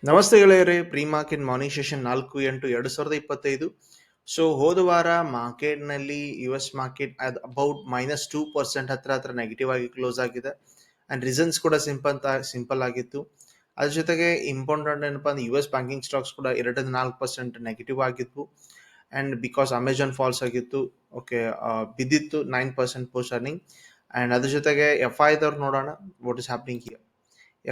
ನಮಸ್ತೆ ಗೆಳೆಯರೇ, pre market morning session 4/8/2025. So ಹೋದ ವಾರ ಮಾರ್ಕೆಟ್ನಲ್ಲಿ US ಮಾರ್ಕೆಟ್ ಅಬೌಟ್ -2% ಹತ್ರ ನೆಗೆಟಿವ್ ಆಗಿ ಕ್ಲೋಸ್ ಆಗಿದೆ. ಅಂಡ್ ರೀಸನ್ಸ್ ಕೂಡ ಸಿಂಪಲ್ ಆಗಿತ್ತು. ಅದ್ರ ಜೊತೆಗೆ ಇಂಪಾರ್ಟೆಂಟ್ ಏನಪ್ಪಾ ಅಂದ್ರೆ US ಬ್ಯಾಂಕಿಂಗ್ ಸ್ಟಾಕ್ಸ್ ಕೂಡ 2-4% ನೆಗೆಟಿವ್ ಆಗಿದ್ವು. ಅಂಡ್ ಬಿಕಾಸ್ ಅಮೆಜಾನ್ ಫಾಲ್ಸ್ ಆಗಿತ್ತು, ಓಕೆ, ಬಿದ್ದಿತ್ತು 9% ಪೋಸ್ಟ್ ಅರ್ನಿಂಗ್. ಅಂಡ್ ಅದ್ರ ಜೊತೆಗೆ FI ದವ್ರು ನೋಡೋಣ what is happening here.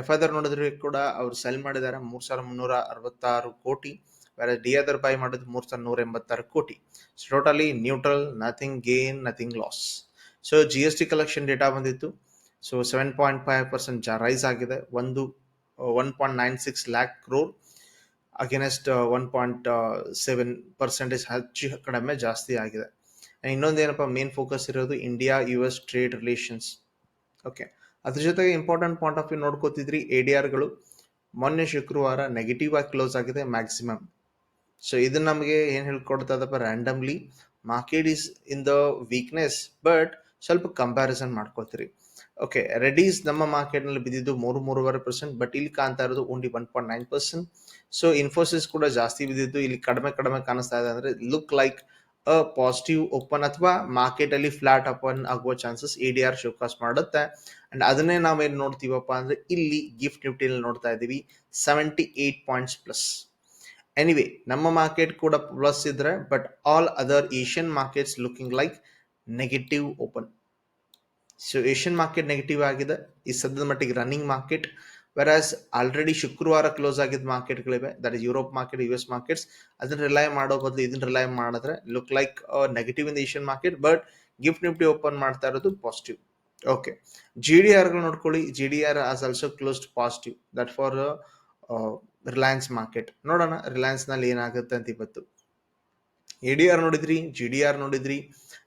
FI ನೋಡಿದ್ರೆ ಕೂಡ ಅವ್ರು ಸೆಲ್ ಮಾಡಿದ್ದಾರೆ 3,366 ಕೋಟಿ, ಬೇರೆ ಡಿ ಅದರ್ ಬೈ ಮಾಡಿದ್ರು 3,186 ಕೋಟಿ. So totally neutral, nothing gain, nothing loss. So GST collection data ಬಂದಿತ್ತು. ಸೊ 7.5% ರೈಸ್ ಆಗಿದೆ. 1.96 ಲ್ಯಾಕ್ ಕ್ರೋರ್ ಅಗೇನೆಸ್ಟ್ 1.7% ಹೆಚ್ಚು ಕಡಿಮೆ ಜಾಸ್ತಿ ಆಗಿದೆ. ಇನ್ನೊಂದೇನಪ್ಪ ಮೇನ್ ಫೋಕಸ್ ಇರೋದು India US trade relations. Okay, ಅದ್ರ ಜೊತೆಗೆ ಇಂಪಾರ್ಟೆಂಟ್ ಪಾಯಿಂಟ್ ಆಫ್ ವ್ಯೂ ನೋಡ್ಕೋತಿದ್ರಿ, ADRಗಳು ಮೊನ್ನೆ ಶುಕ್ರವಾರ ನೆಗೆಟಿವ್ ಆಗಿ ಕ್ಲೋಸ್ ಆಗಿದೆ ಮ್ಯಾಕ್ಸಿಮಮ್. ಸೊ ಇದು ನಮಗೆ ಏನು ಹೇಳ್ಕೊಡ್ತದಪ್ಪ, randomly market is in the weakness, but ಸ್ವಲ್ಪ ಕಂಪ್ಯಾರಿಸನ್ ಮಾಡ್ಕೋತೀರಿ. ಓಕೆ, ರೆಡೀಸ್ ನಮ್ಮ ಮಾರ್ಕೆಟ್ನಲ್ಲಿ ಬಿದ್ದಿದ್ದು 3-3.5%, ಬಟ್ ಇಲ್ಲಿ ಕಾಣ್ತಾ ಇರೋದು ಓನ್ಲಿ 1.9%. ಸೊ ಇನ್ಫೋಸಿಸ್ ಕೂಡ ಜಾಸ್ತಿ ಬಿದ್ದಿದ್ದು, ಇಲ್ಲಿ ಕಡಿಮೆ ಕಾಣಿಸ್ತಾ ಇದೆ. ಅಂದ್ರೆ ಲುಕ್ ಲೈಕ್ ಪಾಸಿಟಿವ್ ಓಪನ್ ಅಥವಾ ಮಾರ್ಕೆಟ್ ಅಲ್ಲಿ ಫ್ಲಾಟ್ ಓಪನ್ ಆಗುವ ಚಾನ್ಸಸ್ ADR ಶೋಕಾಸ್ ಮಾಡುತ್ತೆ. ಅಂಡ್ ಅದನ್ನೇ ನಾವೇನ್ ನೋಡ್ತೀವಪ್ಪ ಅಂದ್ರೆ ಇಲ್ಲಿ ಗಿಫ್ಟ್ ನಿಫ್ಟಿನಲ್ಲಿ ನೋಡ್ತಾ ಇದೀವಿ 78 ಪಾಯಿಂಟ್ಸ್ ಪ್ಲಸ್. ಎನಿವೆ ನಮ್ಮ ಮಾರ್ಕೆಟ್ ಕೂಡ ಪ್ಲಸ್ ಇದ್ರೆ, but all other Asian markets looking like negative open. So Asian market negative ಆಗಿದೆ ಈ ಸದ್ಯದ ಮಟ್ಟಿಗೆ ರನ್ನಿಂಗ್ ಮಾರ್ಕೆಟ್. ವೆರಾಸ್ ಆಲ್ರೆಡಿ ಶುಕ್ರವಾರ ಕ್ಲೋಸ್ ಆಗಿದ್ದ ಮಾರ್ಕೆಟ್ಗಳಿವೆ, that is Europe market, US markets. ಅದನ್ನ ರಿಲೈ ಮಾಡೋ ಬದಲು ಇದನ್ನ ರಿಲೈ ಮಾಡಿದ್ರೆ look like negative in the Asian market, but GIFT Nifty open ಮಾಡ್ತಾ ಇರೋದು ಪಾಸಿಟಿವ್. ಓಕೆ, GDRಗಳು ನೋಡ್ಕೊಳ್ಳಿ. GDR as also closed positive, that for Reliance market. ನೋಡೋಣ ರಿಲಯನ್ಸ್ ನಲ್ಲಿ ಏನಾಗುತ್ತೆ ಅಂತ ಇವತ್ತು. ADR ನೋಡಿದ್ರಿ, GDR ನೋಡಿದ್ರಿ,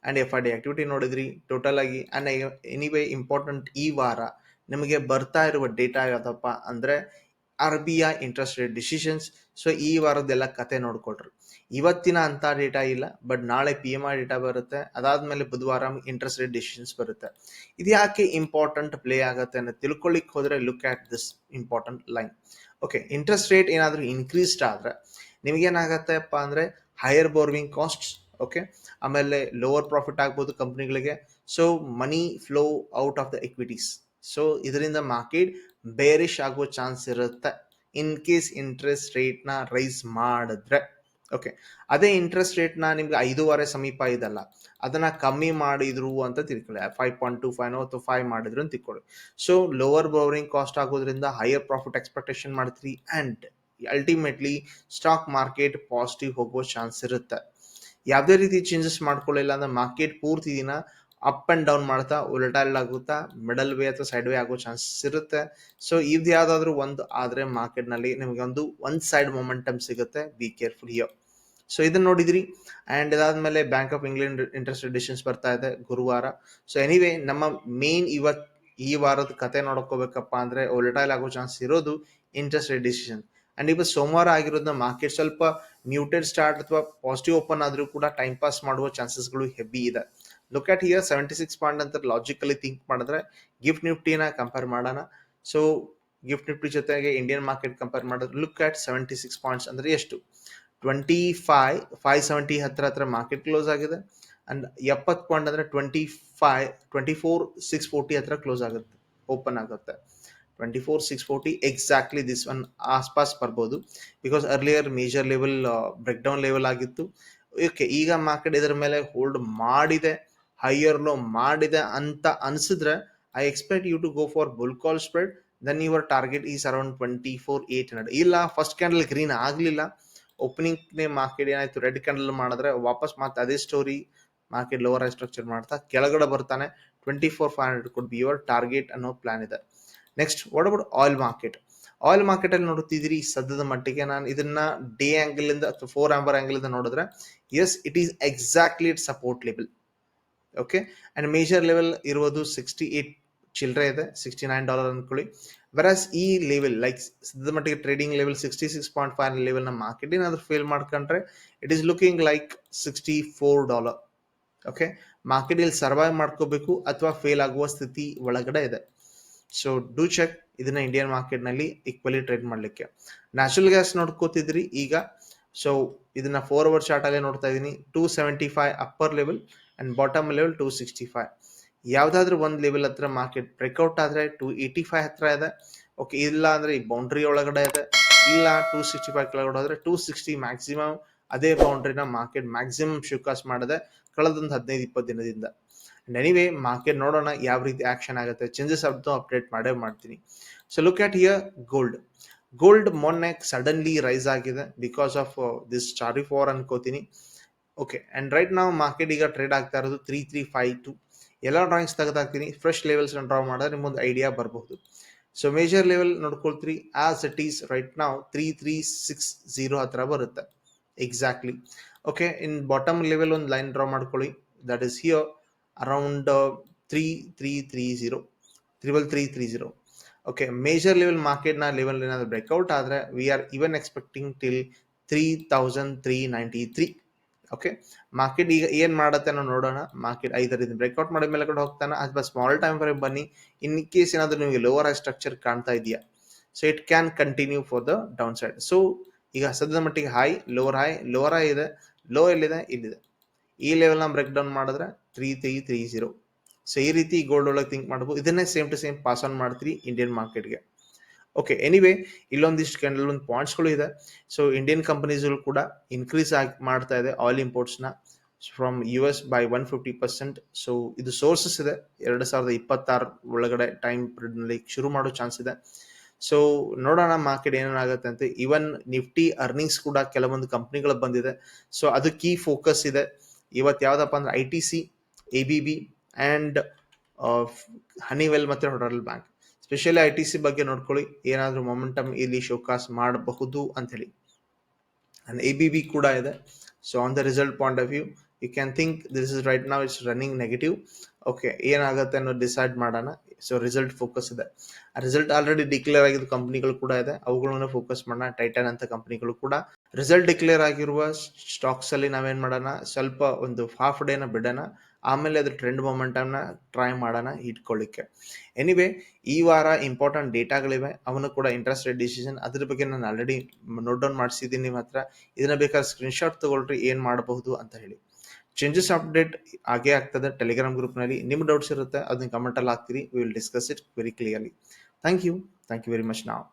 ಅಂಡ್ FID ಆಕ್ಟಿವಿಟಿ ನೋಡಿದ್ರಿ ಟೋಟಲ್ ಆಗಿ. ಅಂಡ್ ಎನಿವೇ ಇಂಪಾರ್ಟೆಂಟ್ ಈ ವಾರ ನಿಮಗೆ ಬರ್ತಾ ಇರುವ ಡೇಟಾ ಯಾವ್ದಪ್ಪ ಅಂದ್ರೆ RBI interest rate decisions. So ಈ ವಾರದ್ದೆಲ್ಲ ಕತೆ ನೋಡ್ಕೊಳ್ರಿ. ಇವತ್ತಿನ ಅಂತ ಡೇಟಾ ಇಲ್ಲ, ಬಟ್ ನಾಳೆ PMI ಡೇಟಾ ಬರುತ್ತೆ. ಅದಾದ್ಮೇಲೆ ಬುಧವಾರ ಇಂಟ್ರೆಸ್ಟ್ ರೇಟ್ ಡಿಸಿಷನ್ಸ್ ಬರುತ್ತೆ. ಇದು ಯಾಕೆ ಇಂಪಾರ್ಟೆಂಟ್ ಪ್ಲೇ ಆಗುತ್ತೆ ಅಂತ ತಿಳ್ಕೊಳ್ಳಿಕ್ ಹೋದ್ರೆ look at this important line. Okay, interest rate ಏನಾದರೂ ಇನ್ಕ್ರೀಸ್ಡ್ ಆದ್ರೆ ನಿಮಗೇನಾಗತ್ತಪ್ಪ ಅಂದ್ರೆ ಹೈಯರ್ ಬೋರ್ವಿಂಗ್ ಕಾಸ್ಟ್ಸ್, ಓಕೆ, ಆಮೇಲೆ ಲೋವರ್ ಪ್ರಾಫಿಟ್ ಆಗ್ಬೋದು ಕಂಪ್ನಿಗಳಿಗೆ. So money flow out of the equities. So ಇದರಿಂದ ಮಾರ್ಕೆಟ್ ಬೇರಿಶ್ ಆಗುವ ಚಾನ್ಸ್ ಇರುತ್ತೆ ಇನ್ ಕೇಸ್ ಇಂಟ್ರೆಸ್ಟ್ ರೇಟ್ ನ ರೈಸ್ ಮಾಡಿದ್ರೆ. ಓಕೆ, ಅದೇ ಇಂಟ್ರೆಸ್ಟ್ ರೇಟ್ ನ ನಿಮ್ಗೆ 5.5 ಸಮೀಪ ಇದಲ್ಲ, ಅದನ್ನ ಕಮ್ಮಿ ಮಾಡಿದ್ರು ಅಂತ ತಿಳ್ಕೊಳ್ಳಿ. 5.25 ಅಥವಾ 5 ಮಾಡಿದ್ರು ಅಂತ ತಿಳ್ಕೊಳ್ಳಿ. ಸೊ ಲೋವರ್ ಬೋರಿಂಗ್ ಕಾಸ್ಟ್ ಆಗೋದ್ರಿಂದ ಹೈಯರ್ ಪ್ರಾಫಿಟ್ ಎಕ್ಸ್ಪೆಕ್ಟೇಷನ್ ಮಾಡ್ತೀರಿ, and ultimately stock market positive ಹೋಗೋ ಚಾನ್ಸ್ ಇರುತ್ತೆ. ಯಾವುದೇ ರೀತಿ ಚೇಂಜಸ್ ಮಾಡ್ಕೊಳ್ಳಿಲ್ಲ ಅಂದ್ರೆ ಮಾರ್ಕೆಟ್ ಪೂರ್ತಿ ದಿನ ಅಪ್ ಅಂಡ್ ಡೌನ್ ಮಾಡ್ತಾ ಉಲ್ಟೈಲ್ ಆಗುತ್ತಾ ಮಿಡಲ್ ವೇ ಅಥವಾ ಸೈಡ್ ವೇ ಆಗೋ ಚಾನ್ಸಸ್ ಇರುತ್ತೆ. ಸೊ ಇದು ಯಾವ್ದಾದ್ರು ಒಂದು ಆದ್ರೆ ಮಾರ್ಕೆಟ್ ನಲ್ಲಿ ನಿಮಗೆ ಒಂದು ಒನ್ ಸೈಡ್ ಮೊಮೆಂಟಮ್ ಸಿಗುತ್ತೆ. Be careful here. ಸೊ ಇದನ್ನ ನೋಡಿದ್ರಿ. ಅಂಡ್ ಇದಾದ್ಮೇಲೆ bank of England interest decisions ಬರ್ತಾ ಇದೆ ಗುರುವಾರ. ಸೊ ಎನಿವೇ ನಮ್ಮ ಮೇನ್ ಈ ವಾರದ ಕತೆ ನೋಡ್ಕೋಬೇಕಪ್ಪ ಅಂದ್ರೆ ವೊಲಟೈಲ್ ಆಗೋ ಚಾನ್ಸ್ ಇರೋದು ಇಂಟ್ರೆಸ್ಟ್ ರೇಟ್ ಡಿಸಿಷನ್. ಅಂಡ್ ಇವತ್ತು ಸೋಮವಾರ ಆಗಿರೋದ್ನ ಮಾರ್ಕೆಟ್ ಸ್ವಲ್ಪ ಮ್ಯೂಟೆಡ್ ಸ್ಟಾರ್ಟ್ ಅಥವಾ ಪಾಸಿಟಿವ್ ಓಪನ್ ಆದ್ರೂ ಕೂಡ ಟೈಮ್ ಪಾಸ್ ಮಾಡುವ ಚಾನ್ಸಸ್ಗಳು ಹೆವಿ ಇದೆ. ಲುಕ್ ಅಟ್ ಹಿಯರ್ 76 ಪಾಯಿಂಟ್ ಅಂತ ಲಾಜಿಕಲಿ ಥಿಂಕ್ ಮಾಡಿದ್ರೆ ಗಿಫ್ಟ್ ನಿಫ್ಟಿನ ಕಂಪೇರ್ ಮಾಡೋಣ. ಸೊ ಗಿಫ್ಟ್ ನಿಫ್ಟಿ ಜೊತೆಗೆ ಇಂಡಿಯನ್ ಮಾರ್ಕೆಟ್ ಕಂಪೇರ್ ಮಾಡಿದ್ರೆ ಲುಕ್ ಅಟ್ 76 ಪಾಯಿಂಟ್ಸ್ ಅಂದ್ರೆ ಎಷ್ಟು, 25,570 ಹತ್ರ ಮಾರ್ಕೆಟ್ ಕ್ಲೋಸ್ ಆಗಿದೆ. ಅಂಡ್ 70 ಪಾಯಿಂಟ್ ಅಂದ್ರೆ 24,640 ಹತ್ರ ಕ್ಲೋಸ್ ಆಗುತ್ತೆ, ಓಪನ್ ಆಗುತ್ತೆ. 24,640 ಎಕ್ಸಾಕ್ಟ್ಲಿ ದಿಸ್ ಒನ್ ಆಸ್ಪಾಸ್ ಬರ್ಬೋದು, because earlier major level break down level ಆಗಿತ್ತು. ಓಕೆ, ಈಗ ಮಾರ್ಕೆಟ್ ಇದರ ಮೇಲೆ ಹೋಲ್ಡ್ ಮಾಡಿದೆ, ಹೈಯರ್ ಲೋ ಮಾಡಿದೆ ಅಂತ ಅನ್ಸಿದ್ರೆ I expect you to go for bull call spread. Then your target is around 24,800. ಇಲ್ಲ ಫಸ್ಟ್ ಕ್ಯಾಂಡಲ್ ಗ್ರೀನ್ ಆಗ್ಲಿಲ್ಲ, ಓಪನಿಂಗ್ ಮಾರ್ಕೆಟ್ ಏನಾಯ್ತು ರೆಡ್ ಕ್ಯಾಂಡಲ್ ಮಾಡಿದ್ರೆ ವಾಪಸ್ ಮತ್ತೆ ಅದೇ ಸ್ಟೋರಿ, ಮಾರ್ಕೆಟ್ ಲೋವರ್ ಸ್ಟ್ರಕ್ಚರ್ ಮಾಡ್ತಾ ಕೆಳಗಡೆ ಬರ್ತಾನೆ. 24,500 ಕುಡ್ ಬಿ ಯುವರ್ ಟಾರ್ಗೆಟ್ ಅನ್ನೋ ಪ್ಲಾನ್ ಇದೆ. Next what about oil market. Oil market ಅಲ್ಲಿ ನೋಡುತ್ತಿದ್ದೀರಿ ಸದ್ಯದ ಮಟ್ಟಿಗೆ ನಾನು ಇದನ್ನ ಡೇ ಆಂಗಲ್ ಇಂದ ಅಥವಾ 4 ಆಂಬರ್ ಆಂಗಲ್ ಇಂದ ನೋಡಿದ್ರೆ as it is exactly it support level. Okay, and major level ಇರುವುದು 68 ಚಿಲ್ಲರೆ ಇದೆ, $69 ಅನ್ಕೊಳ್ಳಿ. ವೆರಾಸ್ ಈ ಲೆವೆಲ್ ಲೈಕ್ ಸದ್ಯದ ಮಟ್ಟಿಗೆ ಟ್ರೇಡಿಂಗ್ ಲೆವೆಲ್ 66.5 ಲೆವೆಲ್ ನ ಮಾರ್ಕೆಟ್ ಏನಾದ್ರು ಫೇಲ್ ಮಾಡ್ಕೊಂಡ್ರೆ it is looking like $64. Okay, market ಇಲ್ಲಿ ಸರ್ವೈವ್ ಮಾಡ್ಕೋಬೇಕು ಅಥವಾ ಫೇಲ್ ಆಗುವ ಸ್ಥಿತಿ ಒಳಗಡೆ ಇದೆ. ಸೊ ಡೂ ಚೆಕ್ ಇದನ್ನ ಇಂಡಿಯನ್ ಮಾರ್ಕೆಟ್ನಲ್ಲಿ ಈಕ್ವಲಿ ಟ್ರೇಡ್ ಮಾಡಲಿಕ್ಕೆ. ನ್ಯಾಚುರಲ್ ಗ್ಯಾಸ್ ನೋಡ್ಕೋತಿದ್ರಿ ಈಗ. ಸೊ ಇದನ್ನ 4 hour ಚಾರ್ಟ್ ಅಲ್ಲೇ ನೋಡ್ತಾ ಇದ್ದೀನಿ. 275 upper level and bottom level 265. ಯಾವ್ದಾದ್ರು ಒಂದು ಲೆವೆಲ್ ಹತ್ರ ಮಾರ್ಕೆಟ್ ಬ್ರೇಕ್ಔಟ್ ಆದ್ರೆ 285 ಹತ್ರ ಇದೆ. ಓಕೆ, ಇಲ್ಲ ಅಂದ್ರೆ ಈ ಬೌಂಡ್ರಿ ಒಳಗಡೆ ಇದೆ. ಇಲ್ಲ 265 ಕೆಳಗಡೆ ಹೋದ್ರೆ 260 ಮ್ಯಾಕ್ಸಿಮಮ್. ಅದೇ ಬೌಂಡ್ರಿನ ಮಾರ್ಕೆಟ್ ಮ್ಯಾಕ್ಸಿಮಮ್ ಶಿವಕಾಸ್ ಮಾಡಿದೆ ಕಳೆದೊಂದು 15-20 ದಿನದಿಂದ. ಎನಿವೇ ಮಾರ್ಕೆಟ್ ನೋಡೋಣ ಯಾವ ರೀತಿ ಆಕ್ಷನ್ ಆಗುತ್ತೆ. ಚೇಂಜಸ್ ಅದು ಅಪ್ಡೇಟ್ ಮಾಡೇ ಮಾಡ್ತೀನಿ. So look at here gold ಮೊನ್ನೆ ಸಡನ್ಲಿ ರೈಸ್ ಆಗಿದೆ because of this tariff war ಅನ್ಕೋತೀನಿ. ಓಕೆ, ಅಂಡ್ ರೈಟ್ ನಾವು ಮಾರ್ಕೆಟ್ ಈಗ ಟ್ರೇಡ್ ಆಗ್ತಾ ಇರೋದು 3352. ಎಲ್ಲ ಡ್ರಾಯಿಂಗ್ಸ್ ತೆಗೆದಾಕ್ತೀನಿ. ಫ್ರೆಶ್ ಲೆವೆಲ್ಸ್ ಡ್ರಾ ಮಾಡಿದ್ರೆ ನಿಮ್ಮೊಂದು ಐಡಿಯಾ ಬರಬಹುದು. ಸೊ ಮೇಜರ್ ಲೆವೆಲ್ ನೋಡ್ಕೊಳ್ತೀರಿ ಆಸ್ ಇಟ್ ಈಸ್ ರೈಟ್ ನಾವು 3360 ಹತ್ರ ಬರುತ್ತೆ exactly. Okay, in bottom level ಒಂದು ಲೈನ್ ಡ್ರಾ ಮಾಡ್ಕೊಳ್ಳಿ. That is here around 3330. Okay, major level market ನ ಲೆವೆಲ್ ಏನಾದ್ರು ಬ್ರೇಕ್ಔಟ್ ಆದ್ರೆ we are even expecting till 3393. Okay, market ಈಗ ಏನ್ ಮಾಡತ್ತೆ ನಾವು ನೋಡೋಣ. ಮಾರ್ಕೆಟ್ ಐದರ್ ಇದು ಬ್ರೇಕ್ಔಟ್ ಮಾಡಿದ ಮೇಲೆ ಕೂಡ ಹೋಗ್ತಾನೆ ಅಥವಾ ಸ್ಮಾಲ್ ಟೈಮ್ ಫ್ರೇಮ್ ಬನ್ನಿ. ಇನ್ ಕೇಸ್ ಏನಾದ್ರು ನಿಮಗೆ ಲೋವರ್ ಹೈ ಸ್ಟ್ರಕ್ಚರ್ ಕಾಣ್ತಾ ಇದೆಯಾ, so it can continue for the down side. So ಈಗ ಸದ್ಯದ ಮಟ್ಟಿಗೆ ಲೋವರ್ ಹೈ ಇದೆ. ಲೋ ಎಲ್ಲಿದೆ? ಇಲ್ಲಿದೆ. ಈ ಲೆವೆಲ್ ನ ಬ್ರೇಕ್ ಡೌನ್ ಮಾಡಿದ್ರೆ 3330. ಸೊ ಈ ರೀತಿ ಗೋಲ್ಡ್ ಒಳಗೆ ಥಿಂಕ್ ಮಾಡಬಹುದು. ಇದನ್ನೇ same to same pass on ಮಾಡ್ತೀರಿ ಇಂಡಿಯನ್ ಮಾರ್ಕೆಟ್ಗೆ. ಓಕೆ, ಎನಿವೇ ಇಲ್ಲೊಂದಿಷ್ಟು ಕೆಲವೊಂದು ಪಾಯಿಂಟ್ಸ್ಗಳು ಇದೆ. ಸೊ ಇಂಡಿಯನ್ ಕಂಪನೀಸ್ಗಳು ಕೂಡ ಇನ್ಕ್ರೀಸ್ ಆಗಿ ಮಾಡ್ತಾ ಇದೆ ಆಯಿಲ್ ಇಂಪೋರ್ಟ್ಸ್ನ ಫ್ರಮ್ US by 150%. ಸೊ ಇದು ಸೋರ್ಸಸ್ ಇದೆ 2026 ಒಳಗಡೆ ಟೈಮ್ ಪೀರಿಯಡ್ನಲ್ಲಿ ಶುರು ಮಾಡೋ ಚಾನ್ಸ್ ಇದೆ. ಸೊ ನೋಡೋಣ ಮಾರ್ಕೆಟ್ ಏನೇನಾಗುತ್ತೆ ಅಂತ. ಇವನ್ ನಿಫ್ಟಿ ಅರ್ನಿಂಗ್ಸ್ ಕೂಡ ಕೆಲವೊಂದು ಕಂಪ್ನಿಗಳು ಬಂದಿದೆ. ಸೊ ಅದು ಕೀ ಫೋಕಸ್ ಇದೆ ಇವತ್ತು. ಯಾವ್ದಪ್ಪ ಅಂದ್ರೆ ITC, ABB ಅಂಡ್ ಹನಿವೆಲ್ ಮತ್ತೆ ಫೆಡರಲ್ ಬ್ಯಾಂಕ್. ಸ್ಪೆಷಲಿ ITC ಬಗ್ಗೆ ನೋಡ್ಕೊಳ್ಳಿ, ಏನಾದರೂ ಮೊಮೆಂಟಮ್ ಇಲ್ಲಿ ಶೋಕಾಸ್ ಮಾಡಬಹುದು ಅಂತ ಹೇಳಿ. ಅಂಡ್ ABB ಕೂಡ ಇದೆ. So on the result point of view you can think this is right now it's running negative. Okay, ಏನಾಗುತ್ತೆ ಅನ್ನೋ ಡಿಸೈಡ್ ಮಾಡೋಣ. ಸೊ ರಿಸಲ್ಟ್ ಫೋಕಸ್ ಇದೆ. ಆ ರಿಸಲ್ಟ್ ಆಲ್ರೆಡಿ ಡಿಕ್ಲೇರ್ ಆಗಿದ್ದ ಕಂಪ್ನಿಗಳು ಕೂಡ ಇದೆ, ಅವುಗಳನ್ನ ಫೋಕಸ್ ಮಾಡೋಣ. ಟೈಟನ್ ಅಂತ ಕಂಪ್ನಿಗಳು ಕೂಡ ರಿಸಲ್ಟ್ ಡಿಕ್ಲೇರ್ ಆಗಿರುವ ಸ್ಟಾಕ್ಸ್ ಅಲ್ಲಿ ನಾವೇನ್ ಮಾಡೋಣ, ಸ್ವಲ್ಪ ಒಂದು ಹಾಫ್ ಡೇನ ಬಿಡೋಣ. ಆಮೇಲೆ ಅದ್ರ ಟ್ರೆಂಡ್ ಮೊಮೆಂಟಮ್ನ ಟ್ರೈ ಮಾಡೋಣ ಇಟ್ಕೊಳ್ಳಿಕ್ಕೆ. ಎನಿವೇ ಈ ವಾರ ಇಂಪಾರ್ಟೆಂಟ್ ಡೇಟಾಗಳಿವೆ, ಅವನು ಕೂಡ ಇಂಟ್ರೆಸ್ಟ್ ರೇಟ್ ಡಿಸಿಷನ್ ಅದ್ರ ಬಗ್ಗೆ ನಾನು ಆಲ್ರೆಡಿ ನೋಟ್ ಡೌನ್ ಮಾಡಿಸಿದ್ದೀನಿ ನಿಮ್ಮ ಹತ್ರ. ಇದನ್ನ ಬೇಕಾದ್ರೆ ಸ್ಕ್ರೀನ್ಶಾಟ್ ತಗೊಳ್ರಿ ಏನ್ ಮಾಡಬಹುದು ಅಂತ ಹೇಳಿ. ಚೇಂಜಸ್ ಅಪ್ಡೇಟ್ ಆಗೇ ಆಗ್ತದೆ ಟೆಲಿಗ್ರಾಮ್ ಗ್ರೂಪ್ನಲ್ಲಿ. ನಿಮ್ಮ ಡೌಟ್ಸ್ ಇರುತ್ತೆ ಅದನ್ನ ಕಮೆಂಟ್ ಅಲ್ಲಿ ಹಾಕ್ತೀರಿ. We will discuss it very clearly. Thank you very much. ನಾವು